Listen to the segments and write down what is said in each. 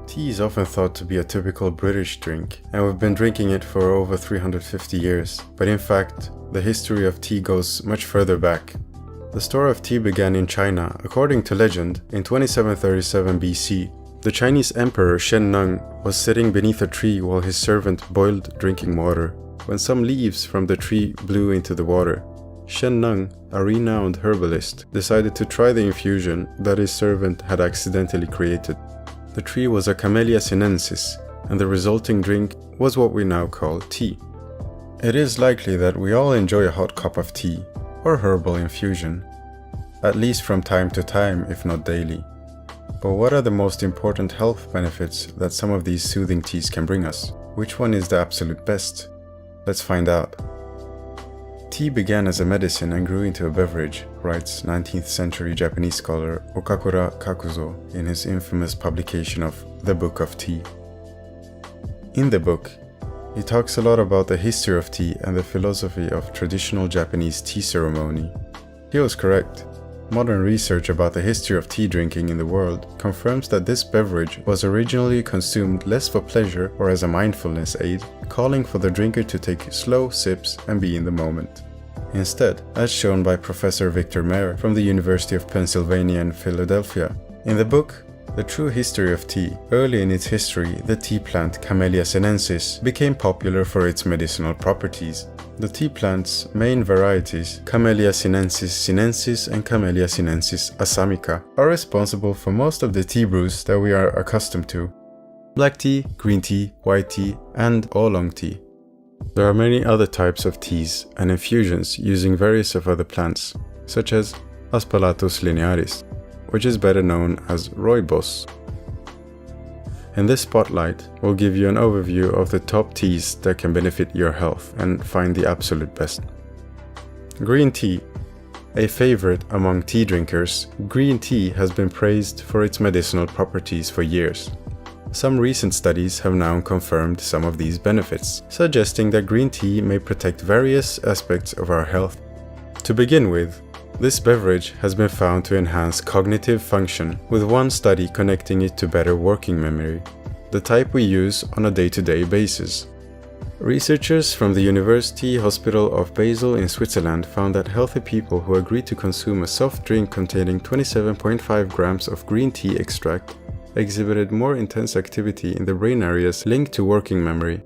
Tea is often thought to be a typical British drink, and we've been drinking it for over 350 years, but in fact, the history of tea goes much further back. The story of tea began in China, according to legend, in 2737 BC. The Chinese emperor Shen Nung was sitting beneath a tree while his servant boiled drinking water, when some leaves from the tree blew into the water. Shen Nung, a renowned herbalist, decided to try the infusion that his servant had accidentally created. The tree was a Camellia sinensis, and the resulting drink was what we now call tea. It is likely that we all enjoy a hot cup of tea, or herbal infusion, at least from time to time, if not daily. But what are the most important health benefits that some of these soothing teas can bring us? Which one is the absolute best? Let's find out. Tea began as a medicine and grew into a beverage, writes 19th century Japanese scholar Okakura Kakuzo in his infamous publication of The Book of Tea. In the book, he talks a lot about the history of tea and the philosophy of traditional Japanese tea ceremony. He was correct. Modern research about the history of tea drinking in the world confirms that this beverage was originally consumed less for pleasure or as a mindfulness aid, calling for the drinker to take slow sips and be in the moment. Instead, as shown by Professor Victor Mayer from the University of Pennsylvania in Philadelphia, in the book, The True History of Tea, early in its history, the tea plant Camellia sinensis became popular for its medicinal properties. The tea plant's main varieties, Camellia sinensis and Camellia sinensis assamica, are responsible for most of the tea brews that we are accustomed to. Black tea, green tea, white tea, and oolong tea. There are many other types of teas and infusions using various of other plants, such as Aspalathus linearis, which is better known as rooibos. In this spotlight, we'll give you an overview of the top teas that can benefit your health and find the absolute best. Green tea. A favorite among tea drinkers, green tea has been praised for its medicinal properties for years. Some recent studies have now confirmed some of these benefits, suggesting that green tea may protect various aspects of our health. To begin with, this beverage has been found to enhance cognitive function, with one study connecting it to better working memory, the type we use on a day-to-day basis. Researchers from the University Hospital of Basel in Switzerland found that healthy people who agreed to consume a soft drink containing 27.5 grams of green tea extract exhibited more intense activity in the brain areas linked to working memory.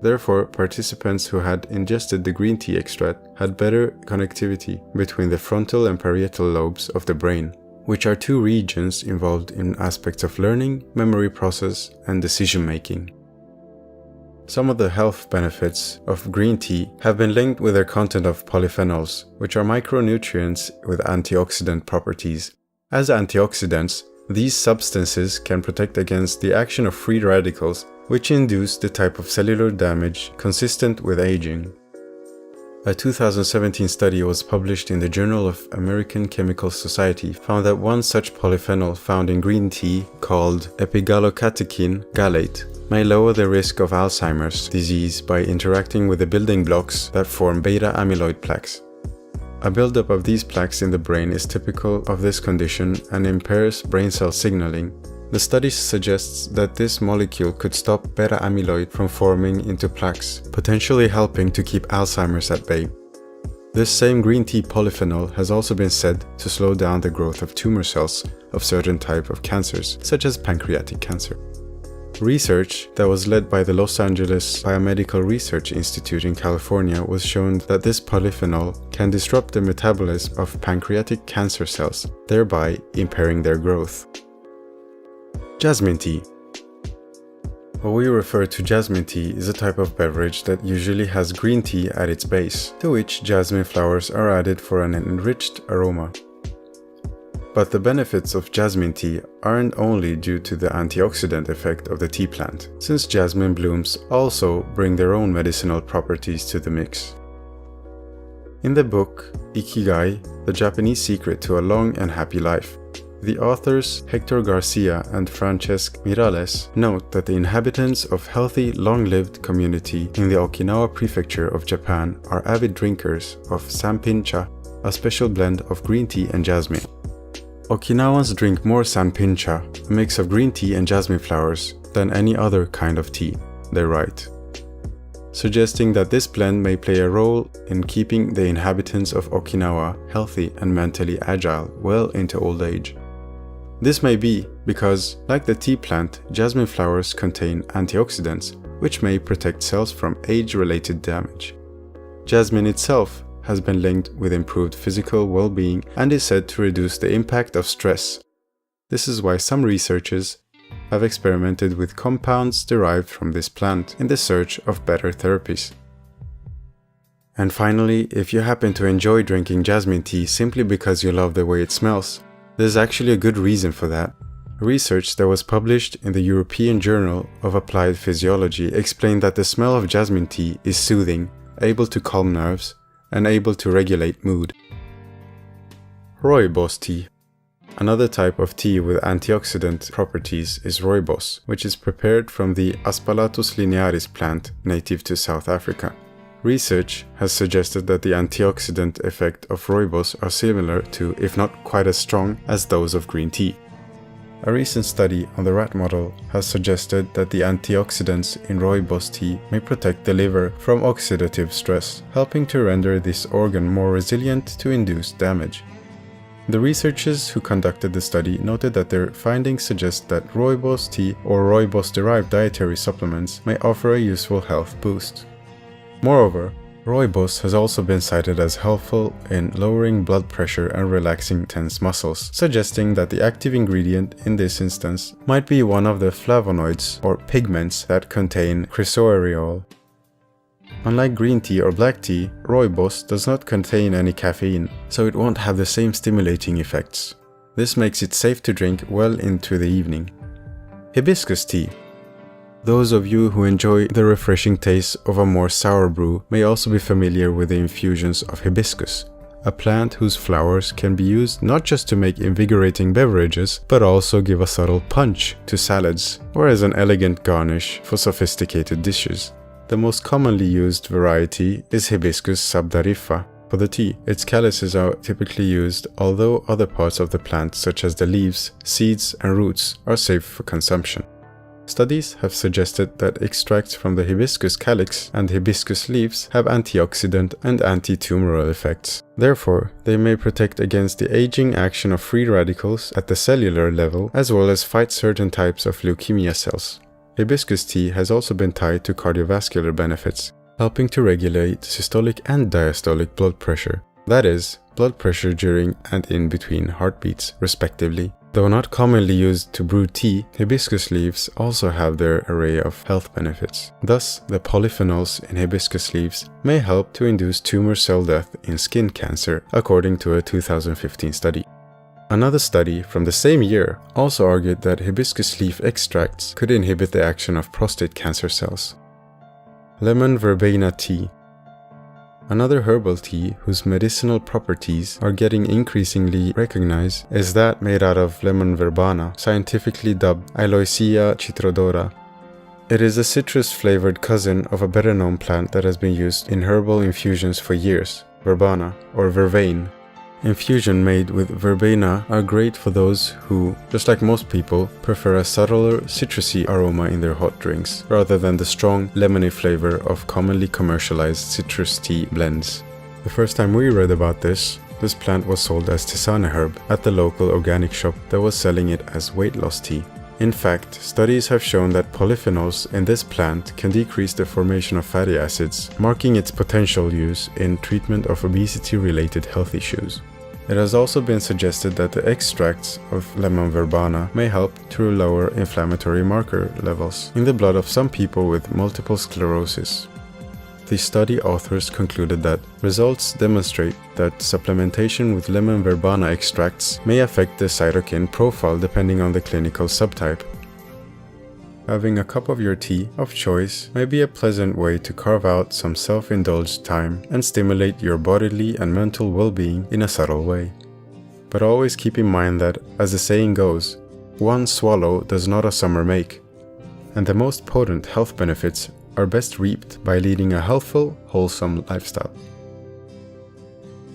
Therefore, participants who had ingested the green tea extract had better connectivity between the frontal and parietal lobes of the brain, which are two regions involved in aspects of learning, memory process, and decision-making. Some of the health benefits of green tea have been linked with their content of polyphenols, which are micronutrients with antioxidant properties. As antioxidants, these substances can protect against the action of free radicals, which induce the type of cellular damage consistent with aging. A 2017 study was published in the Journal of American Chemical Society found that one such polyphenol found in green tea, called epigallocatechin gallate, may lower the risk of Alzheimer's disease by interacting with the building blocks that form beta-amyloid plaques. A buildup of these plaques in the brain is typical of this condition and impairs brain cell signaling. The study suggests that this molecule could stop beta-amyloid from forming into plaques, potentially helping to keep Alzheimer's at bay. This same green tea polyphenol has also been said to slow down the growth of tumor cells of certain types of cancers, such as pancreatic cancer. Research that was led by the Los Angeles Biomedical Research Institute in California was shown that this polyphenol can disrupt the metabolism of pancreatic cancer cells, thereby impairing their growth. Jasmine tea. What we refer to jasmine tea is a type of beverage that usually has green tea at its base, to which jasmine flowers are added for an enriched aroma. But the benefits of jasmine tea aren't only due to the antioxidant effect of the tea plant, since jasmine blooms also bring their own medicinal properties to the mix. In the book Ikigai, The Japanese Secret to a Long and Happy Life, the authors Hector Garcia and Francesc Miralles note that the inhabitants of healthy, long-lived community in the Okinawa prefecture of Japan are avid drinkers of sanpin cha, a special blend of green tea and jasmine. Okinawans drink more sanpincha, a mix of green tea and jasmine flowers, than any other kind of tea, they write, suggesting that this blend may play a role in keeping the inhabitants of Okinawa healthy and mentally agile well into old age. This may be because, like the tea plant, jasmine flowers contain antioxidants, which may protect cells from age-related damage. Jasmine itself has been linked with improved physical well-being and is said to reduce the impact of stress. This is why some researchers have experimented with compounds derived from this plant in the search of better therapies. And finally, if you happen to enjoy drinking jasmine tea simply because you love the way it smells, there's actually a good reason for that. Research that was published in the European Journal of Applied Physiology explained that the smell of jasmine tea is soothing, able to calm nerves, and able to regulate mood. Rooibos tea. Another type of tea with antioxidant properties is rooibos, which is prepared from the Aspalathus linearis plant native to South Africa. Research has suggested that the antioxidant effect of rooibos are similar to, if not quite as strong, as those of green tea. A recent study on the rat model has suggested that the antioxidants in rooibos tea may protect the liver from oxidative stress, helping to render this organ more resilient to induced damage. The researchers who conducted the study noted that their findings suggest that rooibos tea or rooibos-derived dietary supplements may offer a useful health boost. Moreover, rooibos has also been cited as helpful in lowering blood pressure and relaxing tense muscles, suggesting that the active ingredient in this instance might be one of the flavonoids or pigments that contain chrysoeryol. Unlike green tea or black tea, rooibos does not contain any caffeine, so it won't have the same stimulating effects. This makes it safe to drink well into the evening. Hibiscus tea. Those of you who enjoy the refreshing taste of a more sour brew may also be familiar with the infusions of hibiscus, a plant whose flowers can be used not just to make invigorating beverages, but also give a subtle punch to salads, or as an elegant garnish for sophisticated dishes. The most commonly used variety is Hibiscus subdarifa for the tea. Its calyces are typically used, although other parts of the plant such as the leaves, seeds and roots are safe for consumption. Studies have suggested that extracts from the hibiscus calyx and hibiscus leaves have antioxidant and anti-tumoral effects. Therefore, they may protect against the aging action of free radicals at the cellular level, as well as fight certain types of leukemia cells. Hibiscus tea has also been tied to cardiovascular benefits, helping to regulate systolic and diastolic blood pressure. That is, blood pressure during and in between heartbeats, respectively. Though not commonly used to brew tea, hibiscus leaves also have their array of health benefits. Thus, the polyphenols in hibiscus leaves may help to induce tumor cell death in skin cancer, according to a 2015 study. Another study from the same year also argued that hibiscus leaf extracts could inhibit the action of prostate cancer cells. Lemon verbena tea. Another herbal tea whose medicinal properties are getting increasingly recognized is that made out of lemon verbena, scientifically dubbed Aloysia citrodora. It is a citrus-flavored cousin of a better-known plant that has been used in herbal infusions for years, verbena or vervain. Infusion made with verbena are great for those who, just like most people, prefer a subtler citrusy aroma in their hot drinks, rather than the strong, lemony flavor of commonly commercialized citrus tea blends. The first time we read about this plant was sold as tisane herb at the local organic shop that was selling it as weight loss tea. In fact, studies have shown that polyphenols in this plant can decrease the formation of fatty acids, marking its potential use in treatment of obesity-related health issues. It has also been suggested that the extracts of lemon verbena may help to lower inflammatory marker levels in the blood of some people with multiple sclerosis. The study authors concluded that results demonstrate that supplementation with lemon verbena extracts may affect the cytokine profile depending on the clinical subtype. Having a cup of your tea of choice may be a pleasant way to carve out some self-indulged time and stimulate your bodily and mental well-being in a subtle way. But always keep in mind that, as the saying goes, one swallow does not a summer make, and the most potent health benefits are best reaped by leading a healthful, wholesome lifestyle.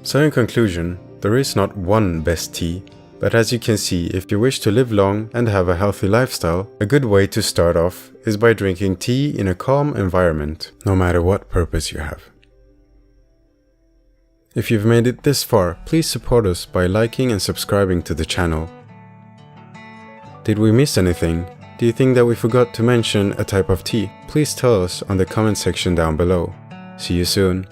So in conclusion, there is not one best tea, But as you can see, if you wish to live long and have a healthy lifestyle, a good way to start off is by drinking tea in a calm environment, no matter what purpose you have. If you've made it this far, please support us by liking and subscribing to the channel. Did we miss anything? Do you think that we forgot to mention a type of tea? Please tell us on the comment section down below. See you soon.